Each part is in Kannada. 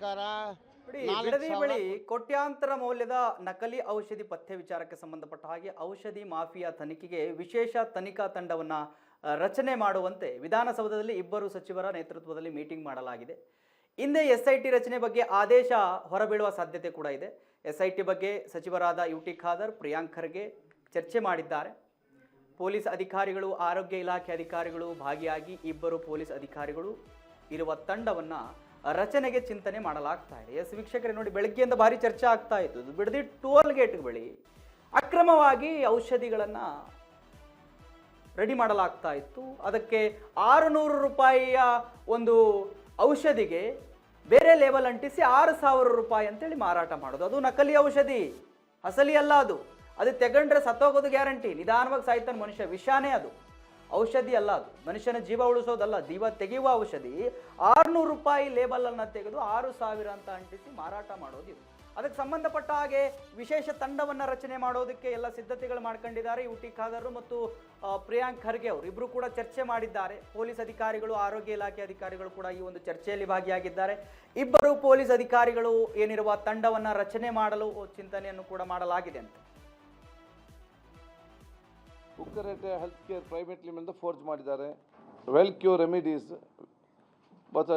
ನೋಡಿ, ಬಿಡದಿ ಬಳಿ ಕೋಟ್ಯಾಂತರ ಮೌಲ್ಯದ ನಕಲಿ ಔಷಧಿ ಪತ್ತೆ ವಿಚಾರಕ್ಕೆ ಸಂಬಂಧಪಟ್ಟ ಹಾಗೆ ಔಷಧಿ ಮಾಫಿಯಾ ತನಿಖೆಗೆ ವಿಶೇಷ ತನಿಖಾ ತಂಡವನ್ನ ರಚನೆ ಮಾಡುವಂತೆ ವಿಧಾನಸೌಧದಲ್ಲಿ ಇಬ್ಬರು ಸಚಿವರ ನೇತೃತ್ವದಲ್ಲಿ ಮೀಟಿಂಗ್ ಮಾಡಲಾಗಿದೆ. ಹಿಂದೆ ಎಸ್ಐಟಿ ರಚನೆ ಬಗ್ಗೆ ಆದೇಶ ಹೊರಬೀಳುವ ಸಾಧ್ಯತೆ ಕೂಡ ಇದೆ. ಎಸ್ಐಟಿ ಬಗ್ಗೆ ಸಚಿವರಾದ ಯುಟಿ ಖಾದರ್, ಪ್ರಿಯಾಂಕ್ ಖರ್ಗೆ ಚರ್ಚೆ ಮಾಡಿದ್ದಾರೆ. ಪೊಲೀಸ್ ಅಧಿಕಾರಿಗಳು, ಆರೋಗ್ಯ ಇಲಾಖೆ ಅಧಿಕಾರಿಗಳು ಭಾಗಿಯಾಗಿ ಇಬ್ಬರು ಪೊಲೀಸ್ ಅಧಿಕಾರಿಗಳು ಇರುವ ತಂಡವನ್ನ ರಚನೆಗೆ ಚಿಂತನೆ ಮಾಡಲಾಗ್ತಾ ಇದೆ. ಎಸ್ ವೀಕ್ಷಕರೇ, ನೋಡಿ, ಬೆಳಗ್ಗೆಯಿಂದ ಭಾರಿ ಚರ್ಚೆ ಆಗ್ತಾ ಇತ್ತು. ಬಿಡದಿ ಟೋಲ್ ಗೇಟ್ ಬಳಿ ಅಕ್ರಮವಾಗಿ ಔಷಧಿಗಳನ್ನು ರೆಡಿ ಮಾಡಲಾಗ್ತಾ ಇತ್ತು. ಅದಕ್ಕೆ 600 ರೂಪಾಯಿಯ ಒಂದು ಔಷಧಿಗೆ ಬೇರೆ ಲೇಬಲ್ ಅಂಟಿಸಿ 6,000 ರೂಪಾಯಿ ಅಂತೇಳಿ ಮಾರಾಟ ಮಾಡೋದು. ಅದು ನಕಲಿ ಔಷಧಿ, ಅಸಲಿ ಅಲ್ಲ. ಅದು ತೆಗೊಂಡ್ರೆ ಸತ್ತೋಗೋದು ಗ್ಯಾರಂಟಿ. ನಿಧಾನವಾಗಿ ಸಾಯ್ತಾನೆ ಮನುಷ್ಯ. ವಿಷಾನೇ ಅದು, ಔಷಧಿ ಅಲ್ಲ. ಅದು ಮನುಷ್ಯನ ಜೀವ ಉಳಿಸೋದಲ್ಲ, ಜೀವ ತೆಗೆಯುವ ಔಷಧಿ. 600 ರೂಪಾಯಿ ಲೇಬಲನ್ನು ತೆಗೆದು 6,000 ಅಂತ ಅಂಟಿಸಿ ಮಾರಾಟ ಮಾಡೋದು ಇದು. ಅದಕ್ಕೆ ಸಂಬಂಧಪಟ್ಟ ಹಾಗೆ ವಿಶೇಷ ತಂಡವನ್ನು ರಚನೆ ಮಾಡೋದಕ್ಕೆ ಎಲ್ಲ ಸಿದ್ಧತೆಗಳು ಮಾಡ್ಕೊಂಡಿದ್ದಾರೆ. ಯುಟಿ ಖಾದರ್ ಮತ್ತು ಪ್ರಿಯಾಂಕ್ ಖರ್ಗೆ ಅವರು ಇಬ್ಬರು ಕೂಡ ಚರ್ಚೆ ಮಾಡಿದ್ದಾರೆ. ಪೊಲೀಸ್ ಅಧಿಕಾರಿಗಳು, ಆರೋಗ್ಯ ಇಲಾಖೆ ಅಧಿಕಾರಿಗಳು ಕೂಡ ಈ ಒಂದು ಚರ್ಚೆಯಲ್ಲಿ ಭಾಗಿಯಾಗಿದ್ದಾರೆ. ಇಬ್ಬರು ಪೊಲೀಸ್ ಅಧಿಕಾರಿಗಳು ಏನಿರುವ ತಂಡವನ್ನು ರಚನೆ ಮಾಡಲು ಚಿಂತನೆಯನ್ನು ಕೂಡ ಮಾಡಲಾಗಿದೆ ಅಂತ. ಕುಕ್ಕರೇಟೆ health care private limit forge ಮಾಡಿದ್ದಾರೆ. ವೆಲ್ ಕ್ಯೂರ್ ರೆಮಿಡೀಸ್ ಮತ್ತು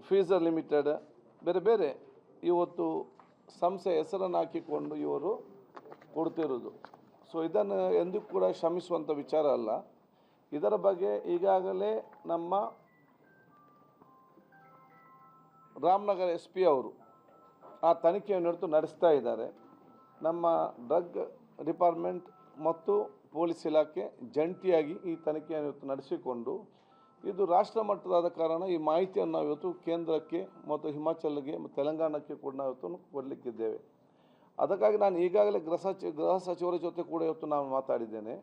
ಫೀಸರ್ ಲಿಮಿಟೆಡ್ ಬೇರೆ ಬೇರೆ ಇವತ್ತು ಸಂಸ್ಥೆ ಹೆಸರನ್ನು ಹಾಕಿಕೊಂಡು ಇವರು ಕೊಡ್ತಿರೋದು. ಸೊ ಇದನ್ನು ಎಂದೂ ಕೂಡ ಶ್ರಮಿಸುವಂಥ ವಿಚಾರ ಅಲ್ಲ. ಇದರ ಬಗ್ಗೆ ಈಗಾಗಲೇ ನಮ್ಮ ರಾಮನಗರ SP ಅವರು ಆ ತನಿಖೆಯನ್ನು ನಡೆಸ್ತಾ ಇದ್ದಾರೆ. ನಮ್ಮ ಡ್ರಗ್ ಡಿಪಾರ್ಟ್ಮೆಂಟ್ ಮತ್ತು ಪೊಲೀಸ್ ಇಲಾಖೆ ಜಂಟಿಯಾಗಿ ಈ ತನಿಖೆಯನ್ನು ನಡೆಸಿಕೊಂಡು ಇದು ರಾಷ್ಟ್ರ ಮಟ್ಟದಾದ ಕಾರಣ ಈ ಮಾಹಿತಿಯನ್ನು ನಾವು ಇವತ್ತು ಕೇಂದ್ರಕ್ಕೆ ಮತ್ತು ಹಿಮಾಚಲ್ಗೆ ಮತ್ತು ತೆಲಂಗಾಣಕ್ಕೆ ಕೂಡ ನಾವು ಇವತ್ತು ಕೊಡಲಿಕ್ಕಿದ್ದೇವೆ. ಅದಕ್ಕಾಗಿ ನಾನು ಈಗಾಗಲೇ ಗೃಹ ಸಚಿವರ ಜೊತೆ ಕೂಡ ಇವತ್ತು ನಾನು ಮಾತಾಡಿದ್ದೇನೆ.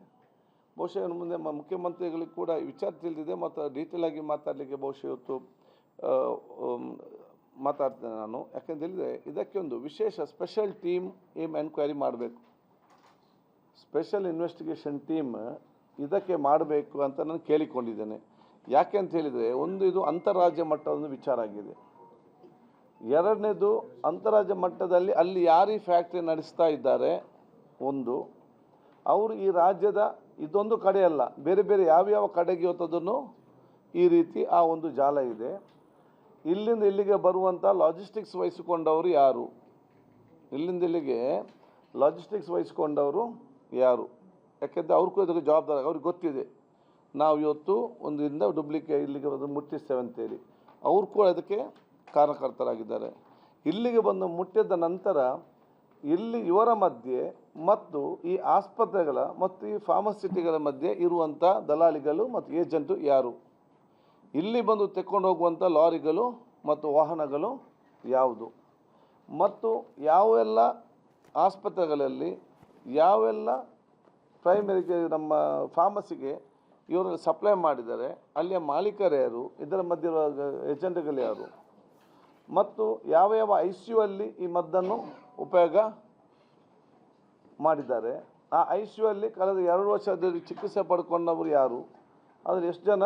ಬಹುಶಃ ಇನ್ನು ಮುಂದೆ ಮುಖ್ಯಮಂತ್ರಿಗಳಿಗೆ ಕೂಡ ವಿಚಾರ ತಿಳಿದಿದೆ ಮತ್ತು ಡೀಟೇಲ್ ಆಗಿ ಮಾತಾಡಲಿಕ್ಕೆ ಬಹುಶಃ ಇವತ್ತು ಮಾತಾಡ್ತೇನೆ ನಾನು. ಯಾಕೆಂತ ಹೇಳಿದರೆ ಇದಕ್ಕೆ ಒಂದು ವಿಶೇಷ ಸ್ಪೆಷಲ್ ಟೀಮ್ ಎನ್ಕ್ವೈರಿ ಮಾಡಬೇಕು. ಸ್ಪೆಷಲ್ ಇನ್ವೆಸ್ಟಿಗೇಷನ್ ಟೀಮ್ ಇದಕ್ಕೆ ಮಾಡಬೇಕು ಅಂತ ನಾನು ಕೇಳಿಕೊಂಡಿದ್ದೇನೆ. ಯಾಕೆ ಅಂತ ಹೇಳಿದರೆ, ಒಂದು ಇದು ಅಂತಾರಾಜ್ಯ ಮಟ್ಟದ ವಿಚಾರ ಆಗಿದೆ. ಎರಡನೇದು ಅಂತಾರಾಜ್ಯ ಮಟ್ಟದಲ್ಲಿ ಅಲ್ಲಿ ಯಾರು ಈ ಫ್ಯಾಕ್ಟ್ರಿ ನಡೆಸ್ತಾ ಇದ್ದಾರೆ, ಒಂದು ಅವರು ಈ ರಾಜ್ಯದ ಇದೊಂದು ಕಡೆ ಅಲ್ಲ, ಬೇರೆ ಬೇರೆ ಯಾವ್ಯಾವ ಕಡೆಗೆ ಇವತ್ತದನ್ನು ಈ ರೀತಿ ಆ ಒಂದು ಜಾಲ ಇದೆ. ಇಲ್ಲಿಂದ ಇಲ್ಲಿಗೆ ಬರುವಂಥ ಲಾಜಿಸ್ಟಿಕ್ಸ್ ವಹಿಸಿಕೊಂಡವರು ಯಾರು, ಇಲ್ಲಿಂದ ಇಲ್ಲಿಗೆ ಲಾಜಿಸ್ಟಿಕ್ಸ್ ವಹಿಸಿಕೊಂಡವರು ಯಾರು? ಯಾಕೆಂದರೆ ಅವ್ರಿಗೂ ಇದಕ್ಕೆ ಜವಾಬ್ದಾರಿ, ಅವ್ರಿಗೆ ಗೊತ್ತಿದೆ ನಾವು ಇವತ್ತು ಒಂದರಿಂದ ಡುಪ್ಲಿಕೇಟ್ ಇಲ್ಲಿಗೆ ಬಂದು ಮುಟ್ಟಿಸ್ತೇವೆ ಅಂತೇಳಿ. ಅವರು ಕೂಡ ಅದಕ್ಕೆ ಕಾರಣಕರ್ತರಾಗಿದ್ದಾರೆ. ಇಲ್ಲಿಗೆ ಬಂದು ಮುಟ್ಟಿದ ನಂತರ ಇಲ್ಲಿ ಇವರ ಮಧ್ಯೆ ಮತ್ತು ಈ ಆಸ್ಪತ್ರೆಗಳ ಮತ್ತು ಈ ಫಾರ್ಮಸಿಟಿಗಳ ಮಧ್ಯೆ ಇರುವಂಥ ದಲಾಲಿಗಳು ಮತ್ತು ಏಜೆಂಟು ಯಾರು, ಇಲ್ಲಿ ಬಂದು ತೆಕ್ಕೊಂಡು ಹೋಗುವಂಥ ಲಾರಿಗಳು ಮತ್ತು ವಾಹನಗಳು ಯಾವುದು, ಮತ್ತು ಯಾವೆಲ್ಲ ಆಸ್ಪತ್ರೆಗಳಲ್ಲಿ ಯಾವೆಲ್ಲ ಪ್ರೈಮರಿಗೆ ನಮ್ಮ ಫಾರ್ಮಸಿಗೆ ಇವರು ಸಪ್ಲೈ ಮಾಡಿದ್ದಾರೆ, ಅಲ್ಲಿಯ ಮಾಲೀಕರು ಯಾರು, ಇದರ ಮಧ್ಯೆ ಇರುವ ಏಜೆಂಟ್ಗಳು ಯಾರು, ಮತ್ತು ಯಾವ ಯಾವ ICU ಅಲ್ಲಿ ಈ ಮದ್ದನ್ನು ಉಪಯೋಗ ಮಾಡಿದ್ದಾರೆ, ಆ ICU ಅಲ್ಲಿ ಕಳೆದ 2 ವರ್ಷದಲ್ಲಿ ಚಿಕಿತ್ಸೆ ಪಡ್ಕೊಂಡವರು ಯಾರು, ಆದರೆ ಎಷ್ಟು ಜನ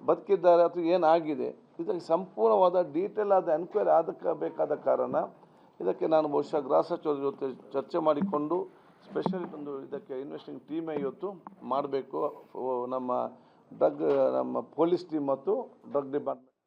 ಬದುಕಿದ್ದಾರೆ ಅಥವಾ ಏನಾಗಿದೆ, ಇದಕ್ಕೆ ಸಂಪೂರ್ಣವಾದ ಡೀಟೇಲ್ ಆದ ಎನ್ಕ್ವೈರಿ ಅದಕ್ಕೆ ಬೇಕಾದ ಕಾರಣ ಇದಕ್ಕೆ ನಾನು ಬಹುಶಃ ಗೃಹ ಸಚಿವರ ಜೊತೆ ಚರ್ಚೆ ಮಾಡಿಕೊಂಡು ಸ್ಪೆಷಲ್ ಒಂದು ಇದಕ್ಕೆ ಇನ್ವೆಸ್ಟಿಂಗ್ ಟೀಮೇ ಇವತ್ತು ಮಾಡಬೇಕು. ನಮ್ಮ ಪೊಲೀಸ್ ಟೀಮ್ ಮತ್ತು ಡ್ರಗ್ ಡಿಪಾರ್ಟ್ಮೆಂಟ್